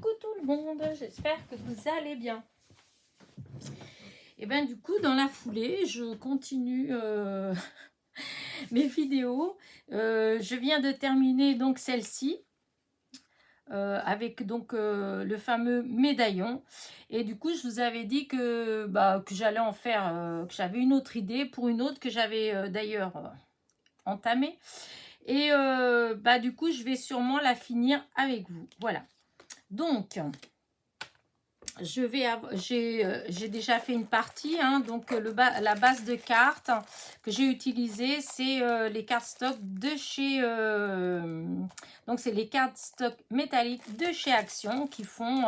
Coucou tout le monde, j'espère que vous allez bien. Et bien du coup, dans la foulée, je continue mes vidéos. Je viens de terminer donc celle-ci avec donc le fameux médaillon. Et du coup, je vous avais dit que j'allais en faire, que j'avais une autre idée pour une autre que j'avais d'ailleurs entamée. Et du coup, je vais sûrement la finir avec vous. Voilà. Donc, j'ai déjà fait une partie, hein, donc la base de cartes que j'ai utilisée, c'est les cartes stock de chez donc c'est les cartes stock métalliques de chez Action qui font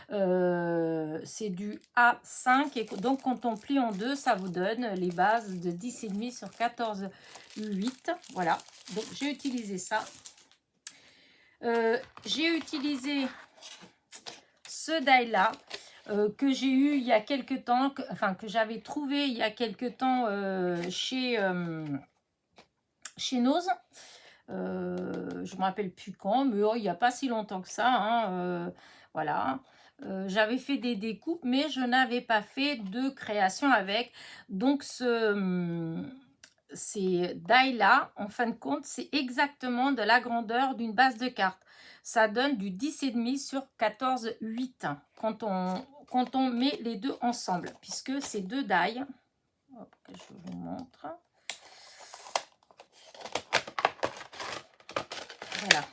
c'est du A5 et donc quand on plie en deux, ça vous donne les bases de 10,5 sur 14,8. Voilà, donc j'ai utilisé ça. J'ai utilisé ce die là que j'ai eu il y a quelques temps, que j'avais trouvé il y a quelques temps chez Noz. Je ne me rappelle plus quand, mais il n'y a pas si longtemps que ça, hein, voilà. J'avais fait des découpes, mais je n'avais pas fait de création avec. Donc ces die là, en fin de compte, c'est exactement de la grandeur d'une base de cartes. Ça donne du 10,5 sur 14,8 quand on met les deux ensemble, puisque c'est deux die. Hop, que je vous montre. Voilà.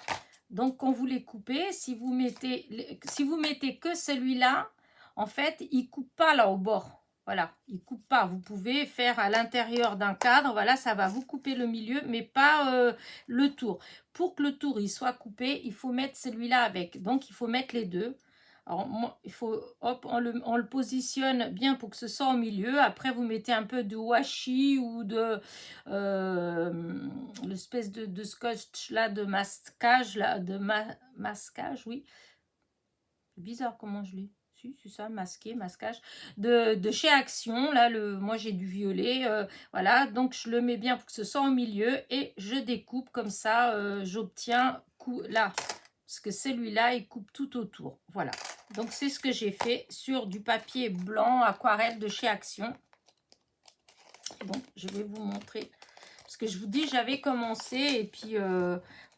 Donc, quand vous les coupez, si vous mettez que celui-là, en fait, il ne coupe pas là au bord. Voilà, il ne coupe pas. Vous pouvez faire à l'intérieur d'un cadre. Voilà, ça va vous couper le milieu, mais pas le tour. Pour que le tour il soit coupé, il faut mettre celui-là avec. Donc, il faut mettre les deux. Alors, moi, il faut, hop, on le positionne bien pour que ce soit au milieu. Après, vous mettez un peu de washi ou de l'espèce de scotch là, de masquage, là, masquage, oui. C'est bizarre comment je l'ai. Si, c'est ça, masquage. De chez Action, là, moi j'ai du violet. Voilà, donc je le mets bien pour que ce soit au milieu et je découpe comme ça. J'obtiens là. Parce que celui-là, il coupe tout autour. Voilà. Donc, c'est ce que j'ai fait sur du papier blanc aquarelle de chez Action. Bon, je vais vous montrer. Parce que je vous dis, j'avais commencé. Et puis,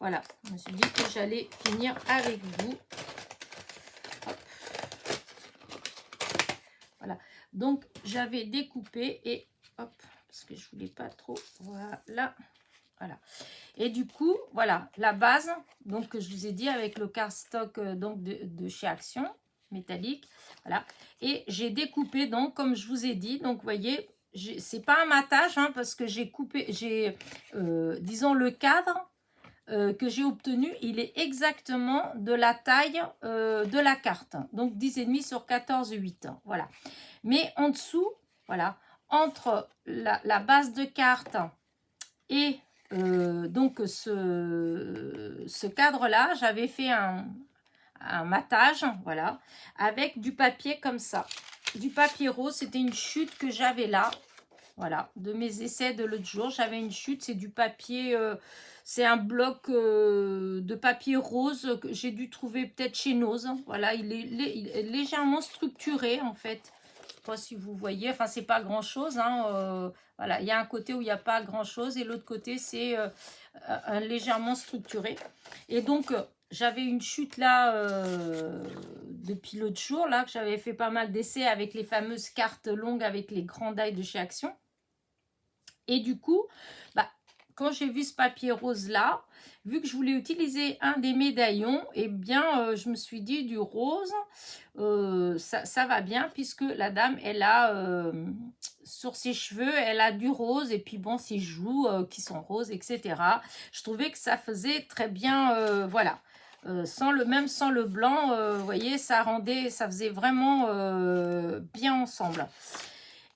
voilà. Je me suis dit que j'allais finir avec vous. Hop. Voilà. Donc, j'avais découpé. Et hop, parce que je ne voulais pas trop. Voilà. Voilà. Et du coup, voilà, la base, donc que je vous ai dit avec le cardstock donc de chez Action, métallique, voilà. Et j'ai découpé donc, comme je vous ai dit, donc vous voyez, c'est pas un matage, hein, parce que j'ai coupé, disons le cadre que j'ai obtenu, il est exactement de la taille de la carte, donc 10,5 sur 14,8, voilà. Mais en dessous, voilà, entre la base de carte et donc ce cadre-là, j'avais fait un matage, voilà, avec du papier comme ça. Du papier rose, c'était une chute que j'avais là, voilà, de mes essais de l'autre jour. J'avais une chute, c'est du papier, c'est un bloc de papier rose que j'ai dû trouver peut-être chez Noz. Voilà, il est légèrement structuré en fait. Je sais pas si vous voyez, enfin c'est pas grand chose, hein, voilà, il y a un côté où il n'y a pas grand chose et l'autre côté c'est légèrement structuré. Et donc j'avais une chute là depuis l'autre jour là, que j'avais fait pas mal d'essais avec les fameuses cartes longues avec les grands die de chez Action. Et du coup, quand j'ai vu ce papier rose là, vu que je voulais utiliser un des médaillons, eh bien, je me suis dit du rose, ça va bien, puisque la dame, elle a, sur ses cheveux, elle a du rose, et puis bon, ses joues qui sont roses, etc. Je trouvais que ça faisait très bien, voilà. Sans le blanc, vous voyez, ça faisait vraiment bien ensemble.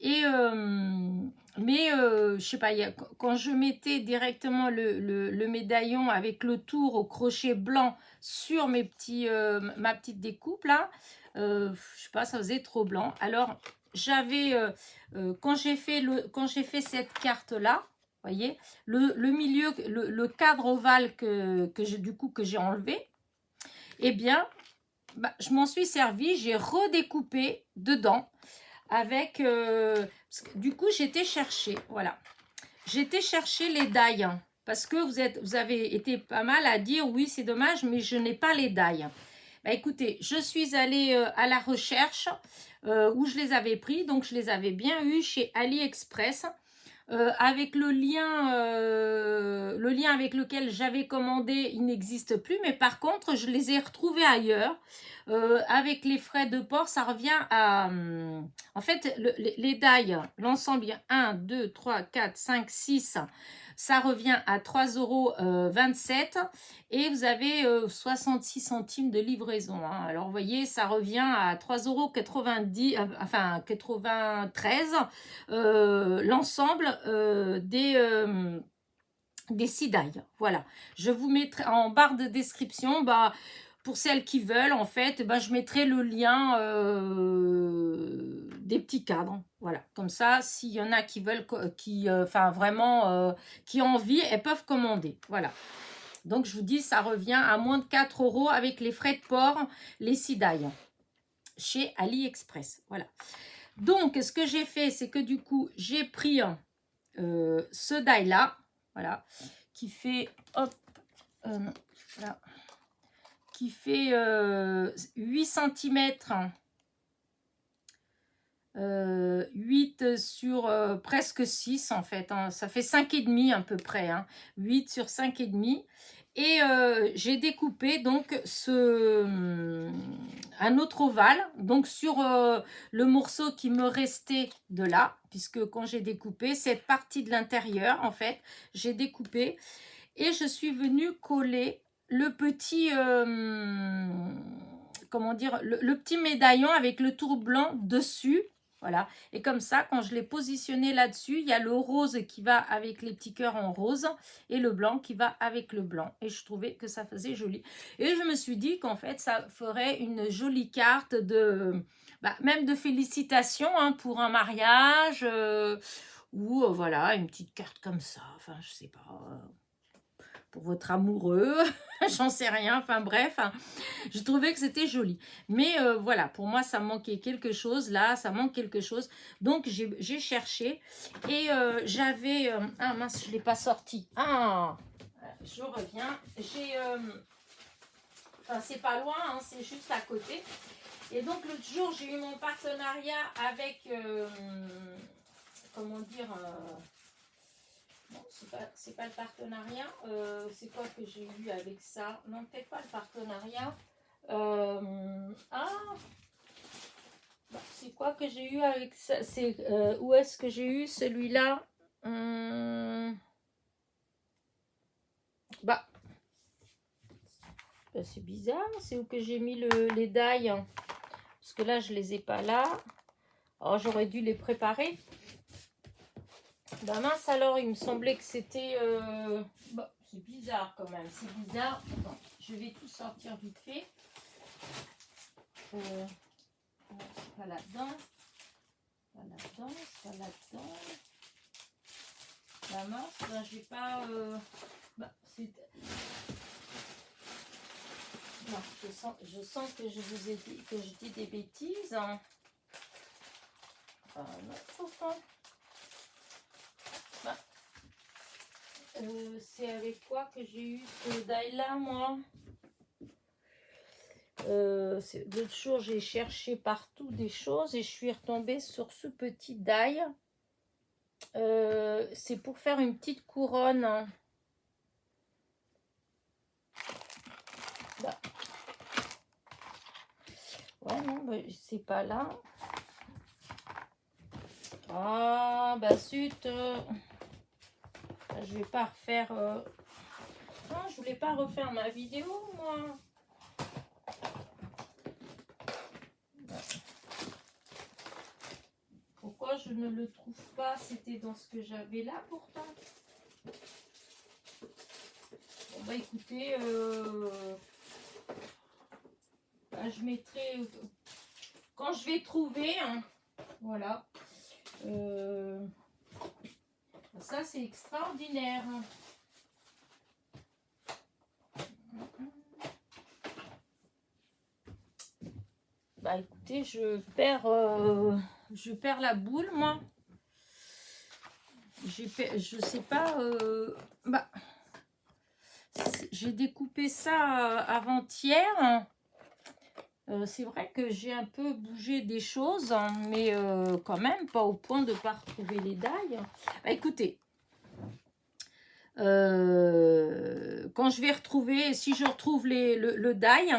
Et mais je sais pas, quand je mettais directement le médaillon avec le tour au crochet blanc sur ma petite découpe là, je sais pas, ça faisait trop blanc. Alors j'avais quand j'ai fait cette carte là, voyez, le milieu, le cadre ovale que j'ai enlevé, eh bien bah, je m'en suis servi, j'ai redécoupé dedans avec, parce que du coup, j'étais chercher, voilà. J'étais chercher les die, parce que vous avez été pas mal à dire, oui, c'est dommage, mais je n'ai pas les die. Bah, écoutez, je suis allée à la recherche où je les avais pris, donc je les avais bien eu chez AliExpress. Avec le lien avec lequel j'avais commandé, il n'existe plus, mais par contre, je les ai retrouvés ailleurs. Avec les frais de port, ça revient à... en fait, les die, l'ensemble, 1, 2, 3, 4, 5, 6, ça revient à 3,27 € et vous avez 66 centimes de livraison. Hein. Alors, vous voyez, ça revient à 3,90 €, enfin 93, l'ensemble des six die. Voilà. Je vous mettrai en barre de description, bah, pour celles qui veulent, en fait, bah, je mettrai le lien des petits cadres. Voilà. Comme ça, s'il y en a qui veulent, enfin vraiment, qui ont envie, elles peuvent commander. Voilà. Donc, je vous dis, ça revient à moins de 4 € avec les frais de port, les six die, chez AliExpress. Voilà. Donc, ce que j'ai fait, c'est que du coup, j'ai pris ce die-là, voilà, qui fait, hop, voilà, qui fait 8 cm, 8 sur presque 6 en fait, hein, ça fait 5,5 à peu près, hein, 8 sur 5,5. Et j'ai découpé donc un autre ovale, donc sur le morceau qui me restait de là, puisque quand j'ai découpé cette partie de l'intérieur, en fait, j'ai découpé et je suis venue coller le petit, comment dire, le petit médaillon avec le tour blanc dessus. Voilà, et comme ça, quand je l'ai positionné là-dessus, il y a le rose qui va avec les petits cœurs en rose et le blanc qui va avec le blanc. Et je trouvais que ça faisait joli. Et je me suis dit qu'en fait, ça ferait une jolie carte de, bah, même de félicitations hein, pour un mariage ou voilà, une petite carte comme ça. Enfin, je sais pas. Pour votre amoureux, j'en sais rien, enfin bref, hein. Je trouvais que c'était joli. Mais voilà, pour moi, ça manquait quelque chose, là, ça manque quelque chose. Donc, j'ai cherché et j'avais... ah mince, je ne l'ai pas sorti. Ah, je reviens. J'ai... enfin, c'est pas loin, hein, c'est juste à côté. Et donc, l'autre jour, j'ai eu mon partenariat avec... comment dire... non, c'est pas le partenariat. C'est quoi que j'ai eu avec ça? Non, peut-être pas le partenariat. Bah, c'est quoi que j'ai eu avec ça? C'est où est-ce que j'ai eu celui-là? Bah, c'est bizarre. C'est où que j'ai mis les die? Parce que là, je les ai pas là. Alors, j'aurais dû les préparer. Bah mince alors, il me semblait que c'était... Bah, c'est bizarre quand même, c'est bizarre. Attends, je vais tout sortir vite fait. C'est pas là-dedans. Pas là-dedans, c'est pas là-dedans. La mince, là j'ai pas... Bah, c'est... Non, je sens que je vous ai dit que je dis des bêtises. Hein. Non, enfin. Bah, c'est avec quoi que j'ai eu ce die-là, moi? L'autre jour, j'ai cherché partout des choses et je suis retombée sur ce petit die. C'est pour faire une petite couronne. Hein. Bah. Ouais, non, bah, c'est pas là. Ah, bah zut. Je vais pas refaire... Non, je voulais pas refaire ma vidéo, moi. Pourquoi je ne le trouve pas? C'était dans ce que j'avais là, pourtant. Bon, bah écoutez... bah, je mettrai... quand je vais trouver... Hein, voilà. Ça, c'est extraordinaire. Bah écoutez, je perds la boule, moi. Je sais pas. Bah, j'ai découpé ça avant-hier. C'est vrai que j'ai un peu bougé des choses, hein, mais quand même pas au point de ne pas retrouver les dailles. Bah, écoutez, quand je vais retrouver, si je retrouve le die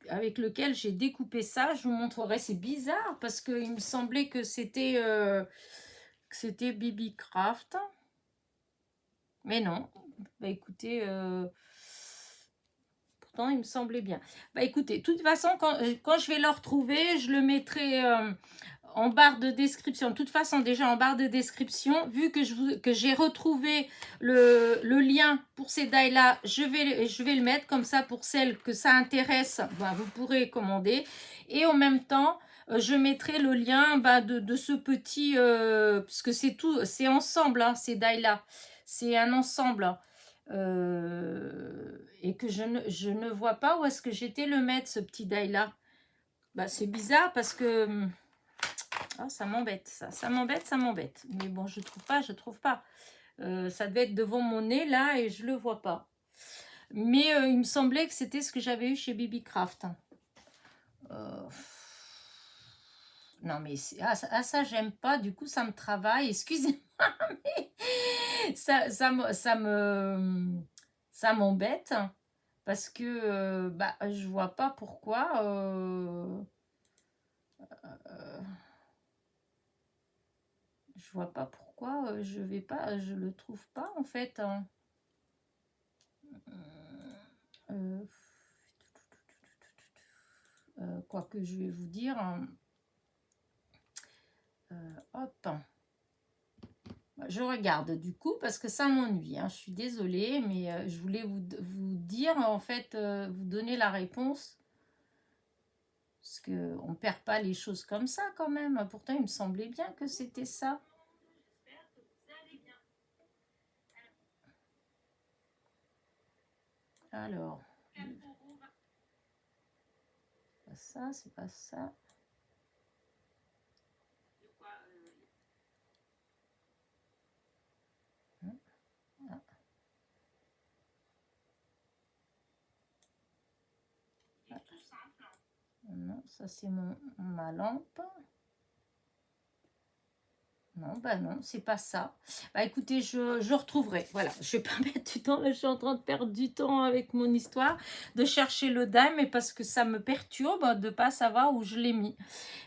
avec lequel j'ai découpé ça, je vous montrerai. C'est bizarre parce qu'il me semblait que c'était BB Craft, mais non. Bah écoutez, pourtant il me semblait bien. Bah écoutez, de toute façon, quand je vais le retrouver, je le mettrai en barre de description. De toute façon, déjà en barre de description, vu que j'ai retrouvé le lien pour ces die là, je vais le mettre comme ça pour celles que ça intéresse. Ben, vous pourrez commander. Et en même temps, je mettrai le lien de ce petit, parce que c'est tout, c'est ensemble, hein, ces die là. C'est un ensemble. Et que je ne vois pas où est-ce que j'étais le mettre, ce petit die là. Bah, c'est bizarre parce que oh, ça m'embête, ça m'embête, ça m'embête. Mais bon, je trouve pas. Ça devait être devant mon nez là et je le vois pas. Mais il me semblait que c'était ce que j'avais eu chez BB Craft. Non mais ça j'aime pas. Du coup ça me travaille. Excusez-moi, mais ça m'embête parce que bah je vois pas pourquoi. Je vois pas pourquoi je vais pas, je le trouve pas en fait. Quoi que je vais vous dire. Hop. Je regarde du coup parce que ça m'ennuie. Hein. Je suis désolée, mais je voulais vous dire en fait, vous donner la réponse. Parce qu'on ne perd pas les choses comme ça quand même. Pourtant, il me semblait bien que c'était ça. Alors, c'est pas ça, c'est pas ça. Ah. Non, ça c'est ma lampe. Non, bah non, c'est pas ça. Bah écoutez, je retrouverai. Voilà, je vais pas mettre du temps. Là, je suis en train de perdre du temps avec mon histoire, de chercher le dime, mais parce que ça me perturbe de pas savoir où je l'ai mis.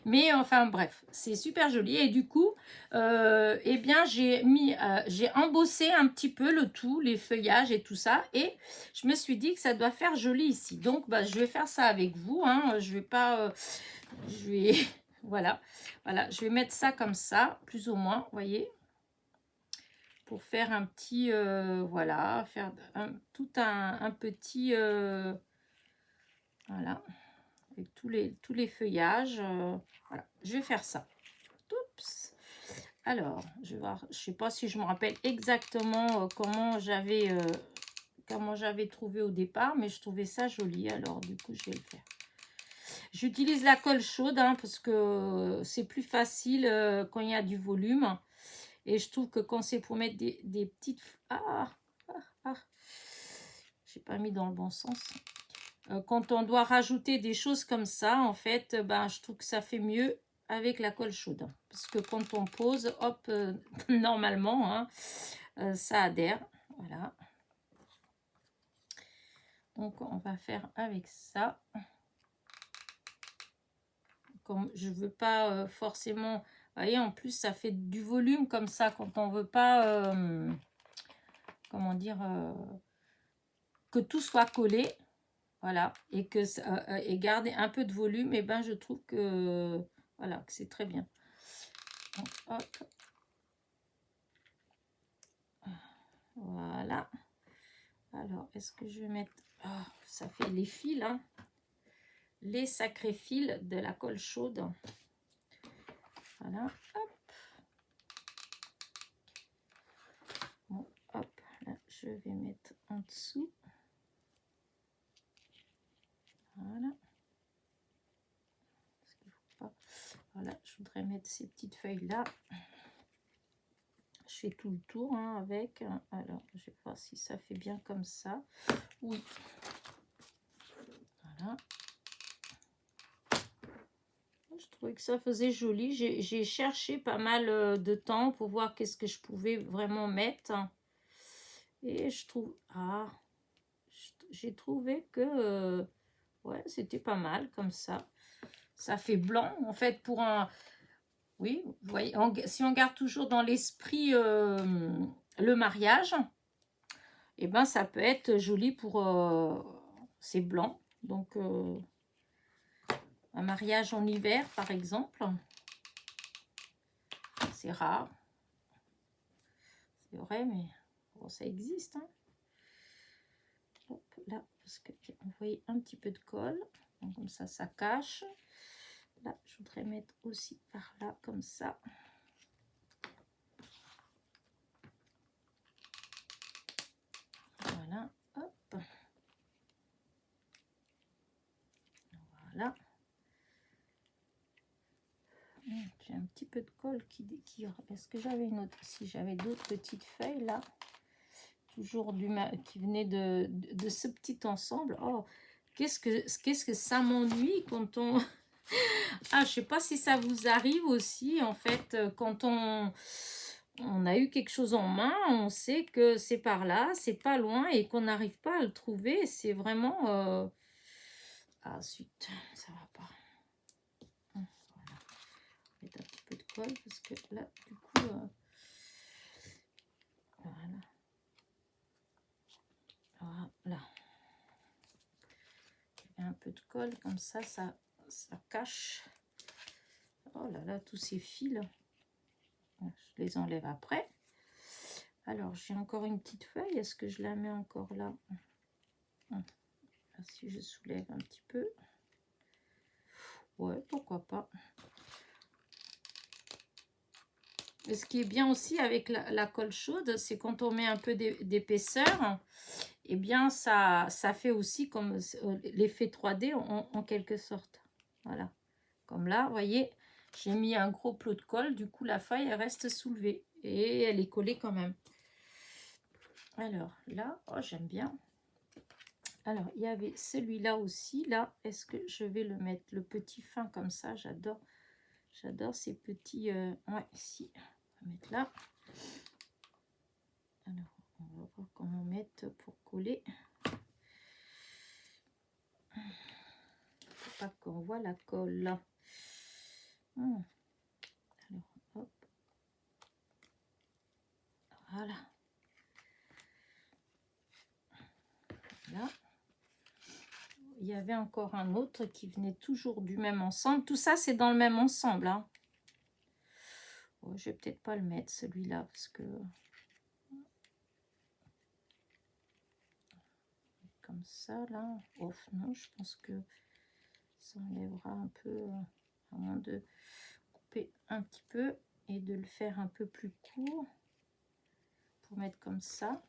Mais enfin bref, c'est super joli. Et du coup, eh bien, j'ai embossé un petit peu le tout, les feuillages et tout ça. Et je me suis dit que ça doit faire joli ici. Donc, bah, je vais faire ça avec vous. Hein. Je vais pas... je vais... Voilà, je vais mettre ça comme ça, plus ou moins, vous voyez, pour faire un petit, voilà, faire tout un petit, voilà, avec tous les feuillages, voilà, je vais faire ça. Oups. Alors, je vais voir, je sais pas si je me rappelle exactement comment j'avais trouvé au départ, mais je trouvais ça joli, alors du coup, je vais le faire. J'utilise la colle chaude hein, parce que c'est plus facile quand il y a du volume. Et je trouve que quand c'est pour mettre des petites... J'ai pas mis dans le bon sens. Quand on doit rajouter des choses comme ça, en fait, ben, je trouve que ça fait mieux avec la colle chaude. Parce que quand on pose, hop, normalement, hein, ça adhère. Voilà. Donc, on va faire avec ça. Comme je veux pas forcément... Vous voyez, en plus, ça fait du volume comme ça quand on veut pas... comment dire que tout soit collé. Voilà. Et que et garder un peu de volume. Et ben, je trouve que... Voilà, que c'est très bien. Donc, hop. Voilà. Alors, est-ce que je vais mettre... Oh, ça fait les fils, hein. Les sacrés fils de la colle chaude. Voilà. Hop. Bon, hop. Là, je vais mettre en dessous. Voilà, je voudrais mettre ces petites feuilles là. Je fais tout le tour hein, avec. Alors, je vais voir si ça fait bien comme ça. Oui. Voilà. Je trouvais que ça faisait joli. J'ai cherché pas mal de temps pour voir qu'est-ce que je pouvais vraiment mettre. Et je trouve... Ah, j'ai trouvé que... ouais, c'était pas mal comme ça. Ça fait blanc, en fait, pour un... Oui, vous voyez, si on garde toujours dans l'esprit le mariage, et ben ça peut être joli pour... c'est blanc, donc un mariage en hiver, par exemple. C'est rare. C'est vrai, mais bon, ça existe. Hein. Hop, là, parce qu'on voyait un petit peu de colle. Donc, comme ça cache. Là, je voudrais mettre aussi par là, comme ça. Voilà, hop. Voilà. J'ai un petit peu de colle qui... Est-ce que j'avais une autre? Si j'avais d'autres petites feuilles, là. Toujours qui venait de ce petit ensemble. Oh, qu'est-ce que ça m'ennuie quand on... Ah, je sais pas si ça vous arrive aussi, en fait, quand on a eu quelque chose en main, on sait que c'est par là, c'est pas loin et qu'on n'arrive pas à le trouver. C'est vraiment... Ah, zut, ça va pas. Voilà. Mettre un petit peu de colle parce que là, du coup... Voilà. Voilà. Un peu de colle, comme ça cache. Oh là là, tous ces fils. Je les enlève après. Alors, j'ai encore une petite feuille. Est-ce que je la mets encore là? Si je soulève un petit peu. Ouais, pourquoi pas. Et ce qui est bien aussi avec la colle chaude, c'est quand on met un peu d'épaisseur, eh bien, ça fait aussi comme l'effet 3D en quelque sorte. Voilà. Comme là, vous voyez, j'ai mis un gros plot de colle. Du coup, la feuille, elle reste soulevée. Et elle est collée quand même. Alors, là, oh, j'aime bien. Alors, il y avait celui-là aussi. Là, est-ce que je vais le mettre? Le petit fin comme ça, j'adore. J'adore ces petits... ouais, si. On va mettre là. Alors, on va voir comment mettre pour coller. Faut pas qu'on voit la colle. Là. Alors, hop. Voilà. Là. Il y avait encore un autre qui venait toujours du même ensemble. Tout ça, c'est dans le même ensemble. Hein. Oh, je vais peut-être pas le mettre, celui-là, parce que... Comme ça, là. Oh, non, je pense que ça enlèvera un peu, à moins de couper un petit peu et de le faire un peu plus court. Pour mettre comme ça.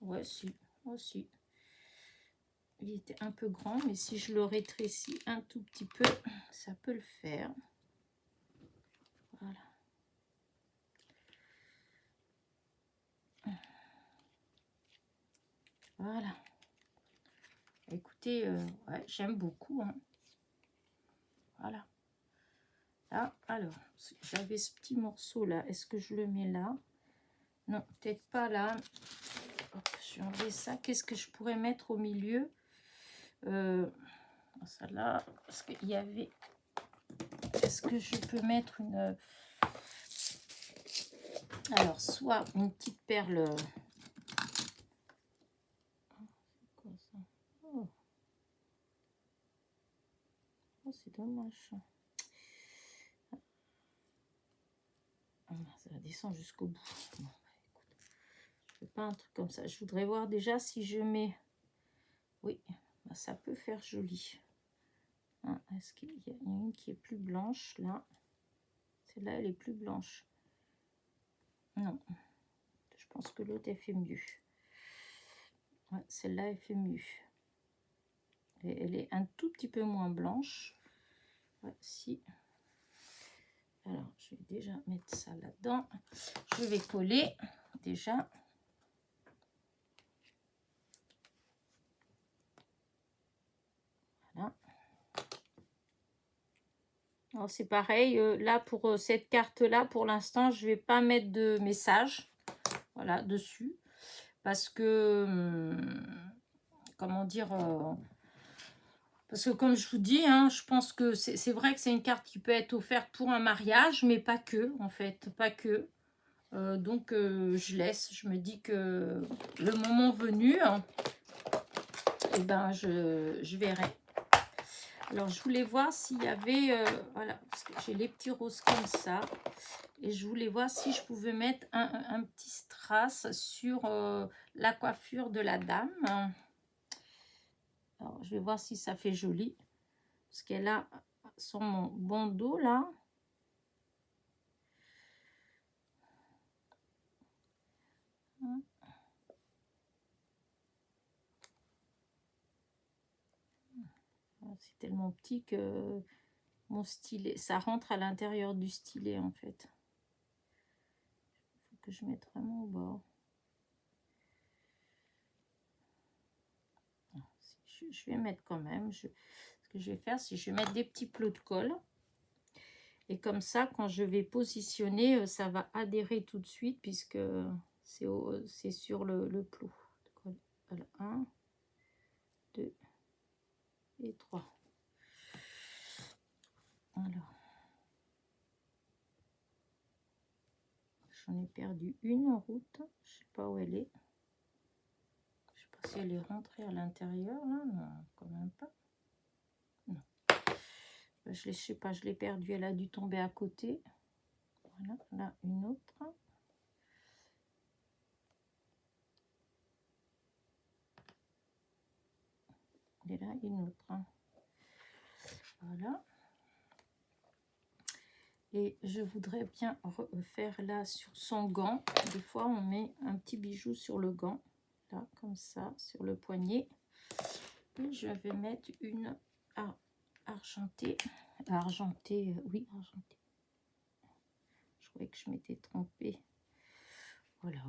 Ouais, si. Aussi. Il était un peu grand, mais si je le rétrécis un tout petit peu, ça peut le faire. Voilà. Voilà. Écoutez, ouais, j'aime beaucoup. Hein. Voilà. Là, alors, j'avais ce petit morceau là. Est-ce que je le mets là? Non, peut-être pas là. Hop, je vais enlever ça. Qu'est-ce que je pourrais mettre au milieu? Ça là, parce qu'il y avait... Est-ce que je peux mettre une... Alors, soit une petite perle... Oh, c'est dommage. Ça descend jusqu'au bout. Bon, écoute, je fais pas un truc comme ça. Je voudrais voir déjà si je mets... Oui, ça peut faire joli. Hein, est-ce qu'il y a une qui est plus blanche là? Celle-là, elle est plus blanche. Non, je pense que l'autre, elle fait mieux. Ouais, celle-là, elle fait mieux. Et elle est un tout petit peu moins blanche. Ouais, si. Alors, je vais déjà mettre ça là-dedans. Je vais coller déjà. Voilà. Alors, c'est pareil. Là, pour cette carte-là, pour l'instant, je ne vais pas mettre de message. Voilà, dessus. Parce que, comment dire... parce que comme je vous dis, hein, je pense que c'est vrai que c'est une carte qui peut être offerte pour un mariage, mais pas que, en fait, pas que. Donc, je laisse. Je me dis que le moment venu, eh ben, je verrai. Alors, je voulais voir s'il y avait... voilà, parce que j'ai les petits roses comme ça. Et je voulais voir si je pouvais mettre un petit strass sur la coiffure de la dame. Alors, je vais voir si ça fait joli. Parce qu'elle a son bandeau là. C'est tellement petit que mon stylet, ça rentre à l'intérieur du stylet en fait. Il faut que je mette vraiment au bord. Je vais mettre quand même. Ce que je vais faire, c'est que je vais mettre des petits plots de colle. Et comme ça, quand je vais positionner, ça va adhérer tout de suite puisque c'est sur le plot. Voilà, 1, 2 et 3. Alors, j'en ai perdu une en route. Je ne sais pas où elle est. Je ne sais pas si elle est rentrée à l'intérieur. Là, non, quand même pas. Non. Je ne sais pas, je l'ai perdue. Elle a dû tomber à côté. Voilà, là, une autre. Et là, une autre. Voilà. Et je voudrais bien refaire là sur son gant. Des fois, on met un petit bijou sur le gant. Là, comme ça, sur le poignet. Et je vais mettre une argentée. Argentée, oui, argentée. Je croyais que je m'étais trompée. Voilà.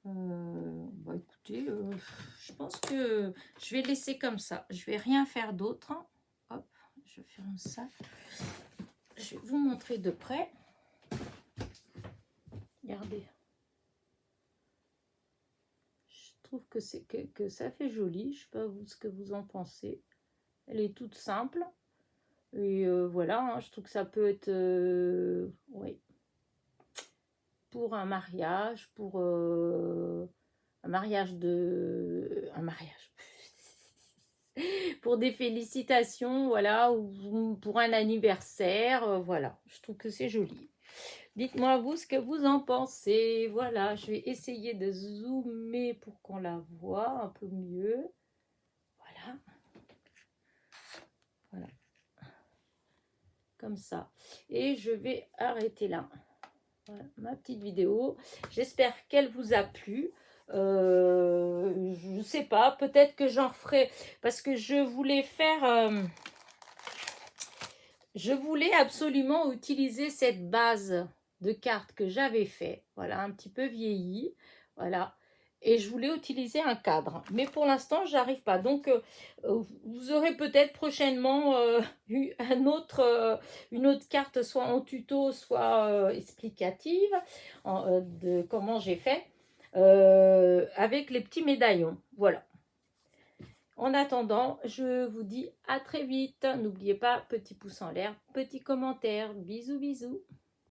Bah écoutez, je pense que je vais laisser comme ça. Je vais rien faire d'autre. Hop, je ferme ça. Je vais vous montrer de près. Regardez. Je trouve que ça fait joli. Je ne sais pas vous, ce que vous en pensez. Elle est toute simple. Et voilà, hein, je trouve que ça peut être... oui. Pour un mariage, pour un mariage pour des félicitations, voilà, ou pour un anniversaire, voilà, je trouve que c'est joli. Dites-moi vous ce que vous en pensez. Voilà, je vais essayer de zoomer pour qu'on la voit un peu mieux. Voilà. Voilà. Comme ça. Et je vais arrêter là. Voilà, ma petite vidéo. J'espère qu'elle vous a plu. Je ne sais pas, peut-être que j'en referai parce que je voulais faire... je voulais absolument utiliser cette base de cartes que j'avais fait. Voilà, un petit peu vieilli. Voilà. Et je voulais utiliser un cadre. Mais pour l'instant, j'arrive pas. Donc, vous aurez peut-être prochainement une autre carte, soit en tuto, soit explicative de comment j'ai fait. Avec les petits médaillons. Voilà. En attendant, je vous dis à très vite. N'oubliez pas, petit pouce en l'air, petit commentaire. Bisous, bisous.